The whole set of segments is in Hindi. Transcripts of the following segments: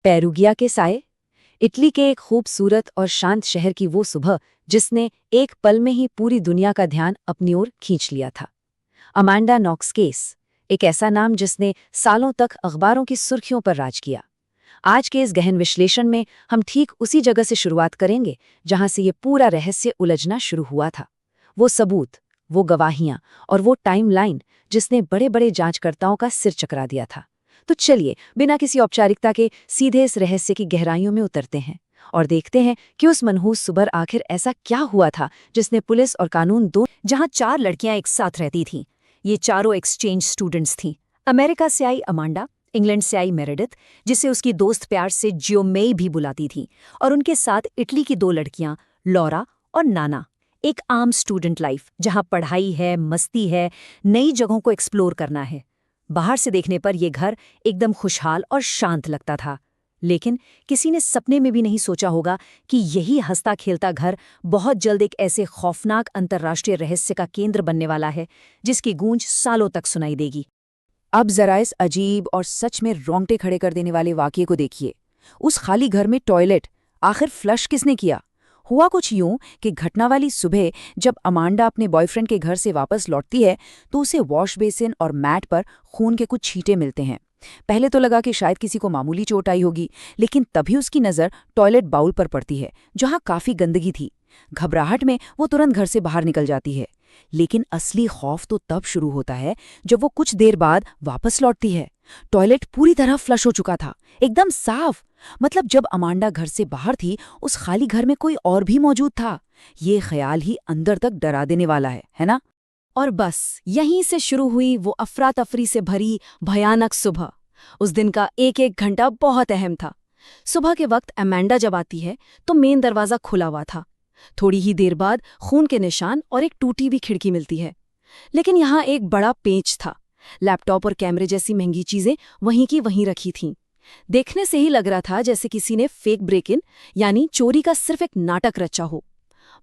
पेरुगिया के साए, इटली के एक खूबसूरत और शांत शहर की वो सुबह जिसने एक पल में ही पूरी दुनिया का ध्यान अपनी ओर खींच लिया था। अमांडा नॉक्स केस, एक ऐसा नाम जिसने सालों तक अखबारों की सुर्खियों पर राज किया। आज के इस गहन विश्लेषण में हम ठीक उसी जगह से शुरुआत करेंगे जहां से ये पूरा रहस्य उलझना शुरू हुआ था। वो सबूत, वो गवाहियां और वो टाइमलाइन जिसने बड़े बड़े जांचकर्ताओं का सिर चकरा दिया था। तो चलिए बिना किसी औपचारिकता के सीधे इस रहस्य की गहराइयों में उतरते हैं और देखते हैं कि उस मनहूस सुबह आखिर ऐसा क्या हुआ था जिसने पुलिस और कानून दो। जहां 4 लड़कियां एक साथ रहती थीं। ये चारों एक्सचेंज स्टूडेंट्स थीं। अमेरिका से आई अमांडा, इंग्लैंड से आई मेरेडिथ, जिसे उसकी दोस्त प्यार से जियोमेई भी बुलाती थी, और उनके साथ इटली की 2 लड़कियां, लॉरा और नाना। एक आम स्टूडेंट लाइफ जहां पढ़ाई है, मस्ती है, नई जगहों को एक्सप्लोर करना है। बाहर से देखने पर यह घर एकदम खुशहाल और शांत लगता था, लेकिन किसी ने सपने में भी नहीं सोचा होगा कि यही हंसता खेलता घर बहुत जल्द एक ऐसे खौफनाक अंतर्राष्ट्रीय रहस्य का केंद्र बनने वाला है जिसकी गूंज सालों तक सुनाई देगी। अब जरा इस अजीब और सच में रोंगटे खड़े कर देने वाले वाकये को देखिए। उस खाली घर में टॉयलेट आखिर फ्लश किसने किया? हुआ कुछ यूं कि घटना वाली सुबह जब अमांडा अपने बॉयफ्रेंड के घर से वापस लौटती है तो उसे वॉश बेसिन और मैट पर खून के कुछ छींटे मिलते हैं। पहले तो लगा कि शायद किसी को मामूली चोट आई होगी, लेकिन तभी उसकी नज़र टॉयलेट बाउल पर पड़ती है जहां काफी गंदगी थी। घबराहट में वो तुरंत घर से बाहर निकल जाती है, लेकिन असली खौफ तो तब शुरू होता है जब वो कुछ देर बाद वापस लौटती है। टॉयलेट पूरी तरह फ्लश हो चुका था, एकदम साफ। मतलब जब अमांडा घर से बाहर थी उस खाली घर में कोई और भी मौजूद था। ये ख्याल ही अंदर तक डरा देने वाला है ना? और बस यहीं से शुरू हुई वो अफरा तफरी से भरी भयानक सुबह। उस दिन का एक एक घंटा बहुत अहम था। सुबह के वक्त अमांडा जब आती है तो मेन दरवाजा खुला हुआ था। थोड़ी ही देर बाद खून के निशान और एक टूटी हुई खिड़की मिलती है। लेकिन यहाँ एक बड़ा पेंच था। लैपटॉप और कैमरे जैसी महंगी चीजें वहीं की वहीं रखी थीं। देखने से ही लग रहा था जैसे किसी ने फेक ब्रेक इन यानी चोरी का सिर्फ एक नाटक रचा हो।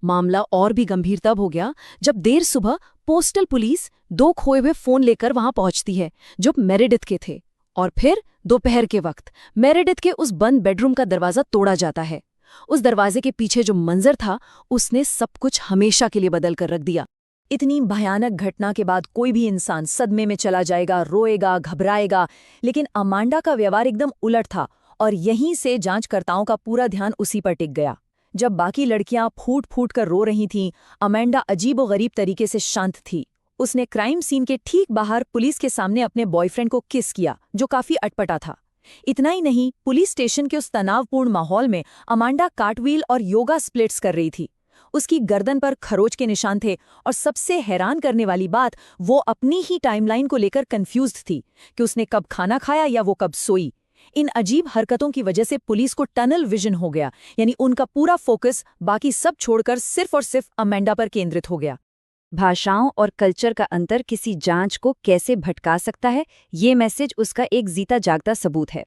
मामला और भी गंभीर तब हो गया जब देर सुबह पोस्टल पुलिस 2 खोए हुए फोन लेकर वहां पहुंचती है जो मेरेडिथ के थे। और फिर दोपहर के वक्त मेरेडिथ के उस बंद बेडरूम का दरवाजा तोड़ा जाता है। उस दरवाजे के पीछे जो मंजर था उसने सब कुछ हमेशा के लिए बदल कर रख दिया। इतनी भयानक घटना के बाद कोई भी इंसान सदमे में चला जाएगा, रोएगा, घबराएगा, लेकिन अमांडा का व्यवहार एकदम उलट था और यहीं से जांचकर्ताओं का पूरा ध्यान उसी पर टिक गया। जब बाकी लड़कियां फूट फूट कर रो रही थीं, अमांडा अजीबोगरीब तरीके से शांत थी। उसने क्राइम सीन के ठीक बाहर पुलिस के सामने अपने बॉयफ्रेंड को किस किया, जो काफी अटपटा था। इतना ही नहीं, पुलिस स्टेशन के उस तनावपूर्ण माहौल में अमांडा कार्टव्हील और योगा स्प्लिट्स कर रही थी। उसकी गर्दन पर खरोच के निशान थे और सबसे हैरान करने वाली बात, वो अपनी ही टाइमलाइन को लेकर कंफ्यूज्ड थी कि उसने कब खाना खाया या वो कब सोई। इन अजीब हरकतों की वजह से पुलिस को टनल विजन हो गया, यानी उनका पूरा फोकस बाकी सब छोड़कर सिर्फ और सिर्फ अमांडा पर केंद्रित हो गया। भाषाओं और कल्चर का अंतर किसी जांच को कैसे भटका सकता है, ये मैसेज उसका एक जीता जागता सबूत है।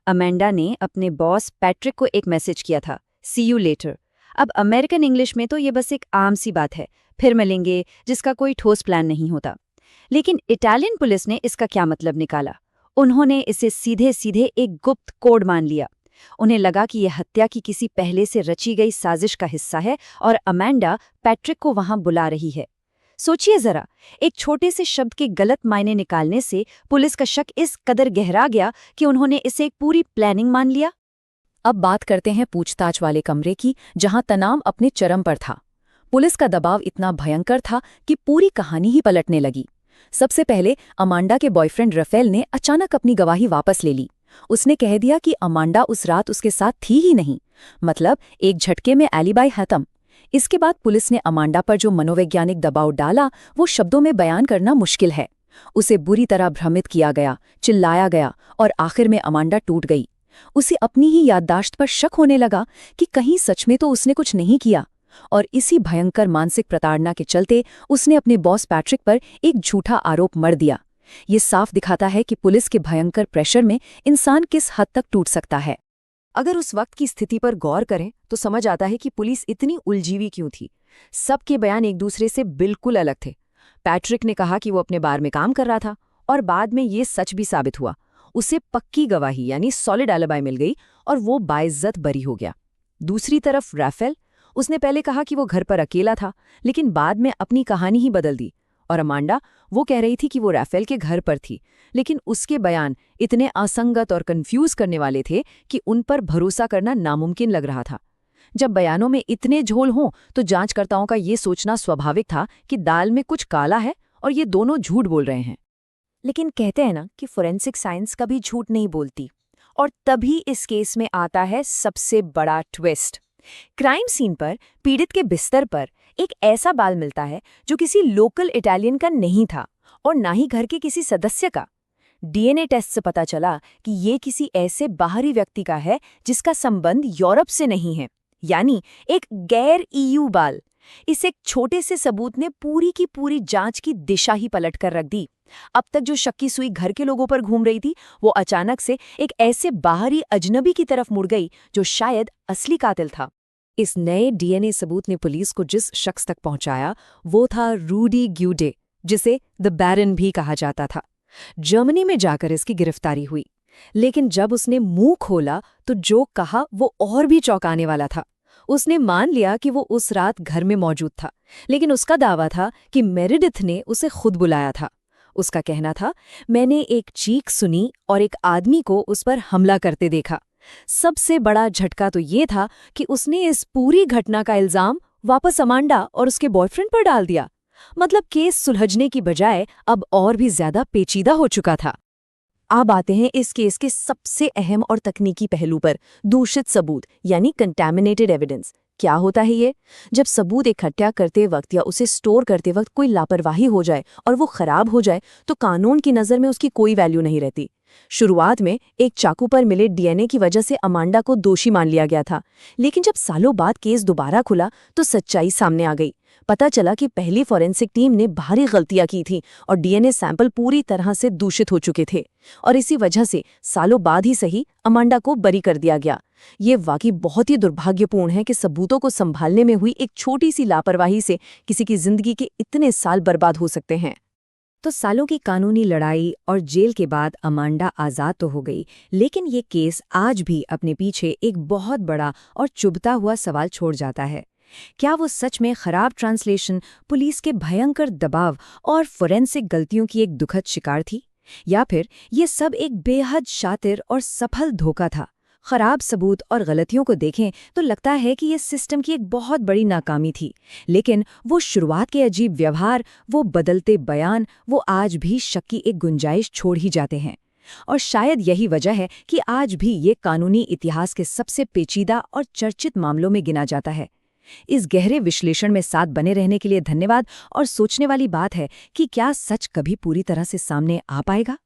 अमांडा ने अपने बॉस पैट्रिक को एक मैसेज किया था, सी यू लेटर। अब अमेरिकन इंग्लिश में तो ये बस एक आम सी बात है, फिर मिलेंगे, जिसका कोई ठोस प्लान नहीं होता। लेकिन इटालियन पुलिस ने इसका क्या मतलब निकाला। उन्होंने इसे सीधे सीधे एक गुप्त कोड मान लिया। उन्हें लगा कि यह हत्या की किसी पहले से रची गई साजिश का हिस्सा है और अमांडा पैट्रिक को वहां बुला रही है। सोचिए जरा, एक छोटे से शब्द के गलत मायने निकालने से पुलिस का शक इस कदर गहरा गया कि उन्होंने इसे एक पूरी प्लानिंग मान लिया। अब बात करते हैं पूछताछ वाले कमरे की, जहां तनाव अपने चरम पर था। पुलिस का दबाव इतना भयंकर था कि पूरी कहानी ही पलटने लगी। सबसे पहले अमांडा के बॉयफ्रेंड रफेल ने अचानक अपनी गवाही वापस ले ली। उसने कह दिया कि अमांडा उस रात उसके साथ थी ही नहीं। मतलब एक झटके में एलिबाई खत्म। इसके बाद पुलिस ने अमांडा पर जो मनोवैज्ञानिक दबाव डाला वो शब्दों में बयान करना मुश्किल है। उसे बुरी तरह भ्रमित किया गया, चिल्लाया गया और आखिर में अमांडा टूट गई। उसे अपनी ही याददाश्त पर शक होने लगा कि कहीं सच में तो उसने कुछ नहीं किया। और इसी भयंकर मानसिक प्रताड़ना के चलते उसने अपने बॉस पैट्रिक पर एक झूठा आरोप मढ़ दिया। ये साफ दिखाता है कि पुलिस के भयंकर प्रेशर में इंसान किस हद तक टूट सकता है। अगर उस वक्त की स्थिति पर गौर करें तो समझ आता है कि पुलिस इतनी उलझी क्यों थी। सबके बयान एक दूसरे से बिल्कुल अलग थे। पैट्रिक ने कहा कि वो अपने बार में काम कर रहा था और बाद में ये सच भी साबित हुआ। उसे पक्की गवाही यानी सॉलिड एलिबाई मिल गई और वो बाइज्जत बरी हो गया। दूसरी तरफ राफेल, उसने पहले कहा कि वो घर पर अकेला था, लेकिन बाद में अपनी कहानी ही बदल दी। और अमांडा, वो कह रही थी कि वो राफेल के घर पर थी, लेकिन उसके बयान इतने असंगत और कंफ्यूज करने वाले थे कि उन पर भरोसा करना नामुमकिन लग रहा था। जब बयानों में इतने झोल हों तो जांचकर्ताओं का ये सोचना स्वाभाविक था कि दाल में कुछ काला है और ये दोनों झूठ बोल रहे हैं। लेकिन कहते हैं ना कि फोरेंसिक साइंस कभी झूठ नहीं बोलती, और तभी इस केस में आता है सबसे बड़ा ट्विस्ट। क्राइम सीन पर पीड़ित के बिस्तर पर एक ऐसा बाल मिलता है जो किसी लोकल इटालियन का नहीं था और ना ही घर के किसी सदस्य का। डीएनए टेस्ट से पता चला कि ये किसी ऐसे बाहरी व्यक्ति का है जिसका संबंध यूरोप से नहीं है, यानी एक गैर ईयू बाल। इस एक छोटे से सबूत ने पूरी की पूरी जांच की दिशा ही पलट कर रख दी। अब तक जो शक्की सुई घर के लोगों पर घूम रही थी, वो अचानक से एक ऐसे बाहरी अजनबी की तरफ मुड़ गई जो शायद असली कातिल था। इस नए डीएनए सबूत ने पुलिस को जिस शख्स तक पहुंचाया वो था रूडी ग्यूडे, जिसे द बैरन भी कहा जाता था। जर्मनी में जाकर इसकी गिरफ्तारी हुई, लेकिन जब उसने मुंह खोला तो जो कहा वो और भी चौंकाने वाला था। उसने मान लिया कि वो उस रात घर में मौजूद था, लेकिन उसका दावा था कि मेरिडिथ ने उसे खुद बुलाया था। उसका कहना था, मैंने एक चीख सुनी और एक आदमी को उस पर हमला करते देखा। सबसे बड़ा झटका तो ये था कि उसने इस पूरी घटना का इल्जाम वापस अमांडा और उसके बॉयफ्रेंड पर डाल दिया। मतलब केस सुलझने की बजाय अब और भी ज्यादा पेचीदा हो चुका था। अब आते हैं इस केस के सबसे अहम और तकनीकी पहलू पर, दूषित सबूत यानी कंटैमिनेटेड एविडेंस। क्या होता है ये? जब सबूत इकट्ठा करते वक्त या उसे स्टोर करते वक्त कोई लापरवाही हो जाए और वो खराब हो जाए तो कानून की नज़र में उसकी कोई वैल्यू नहीं रहती। शुरुआत में एक चाकू पर मिले डीएनए की वजह से अमांडा को दोषी मान लिया गया था, लेकिन जब सालों बाद केस दोबारा खुला तो सच्चाई सामने आ गई। पता चला कि पहली फॉरेंसिक टीम ने भारी गलतियां की थी और डीएनए सैंपल पूरी तरह से दूषित हो चुके थे, और इसी वजह से सालों बाद ही सही अमांडा को बरी कर दिया गया। ये वाकई बहुत ही दुर्भाग्यपूर्ण है कि सबूतों को संभालने में हुई एक छोटी सी लापरवाही से किसी की जिंदगी के इतने साल बर्बाद हो सकते हैं। तो सालों की कानूनी लड़ाई और जेल के बाद अमांडा आज़ाद तो हो गई, लेकिन ये केस आज भी अपने पीछे एक बहुत बड़ा और चुभता हुआ सवाल छोड़ जाता है। क्या वो सच में खराब ट्रांसलेशन, पुलिस के भयंकर दबाव और फोरेंसिक गलतियों की एक दुखद शिकार थी, या फिर ये सब एक बेहद शातिर और सफल धोखा था? खराब सबूत और गलतियों को देखें तो लगता है कि ये सिस्टम की एक बहुत बड़ी नाकामी थी, लेकिन वो शुरुआत के अजीब व्यवहार, वो बदलते बयान, वो आज भी शक की एक गुंजाइश छोड़ ही जाते हैं। और शायद यही वजह है कि आज भी ये कानूनी इतिहास के सबसे पेचीदा और चर्चित मामलों में गिना जाता है। इस गहरे विश्लेषण में साथ बने रहने के लिए धन्यवाद, और सोचने वाली बात है कि क्या सच कभी पूरी तरह से सामने आ पाएगा?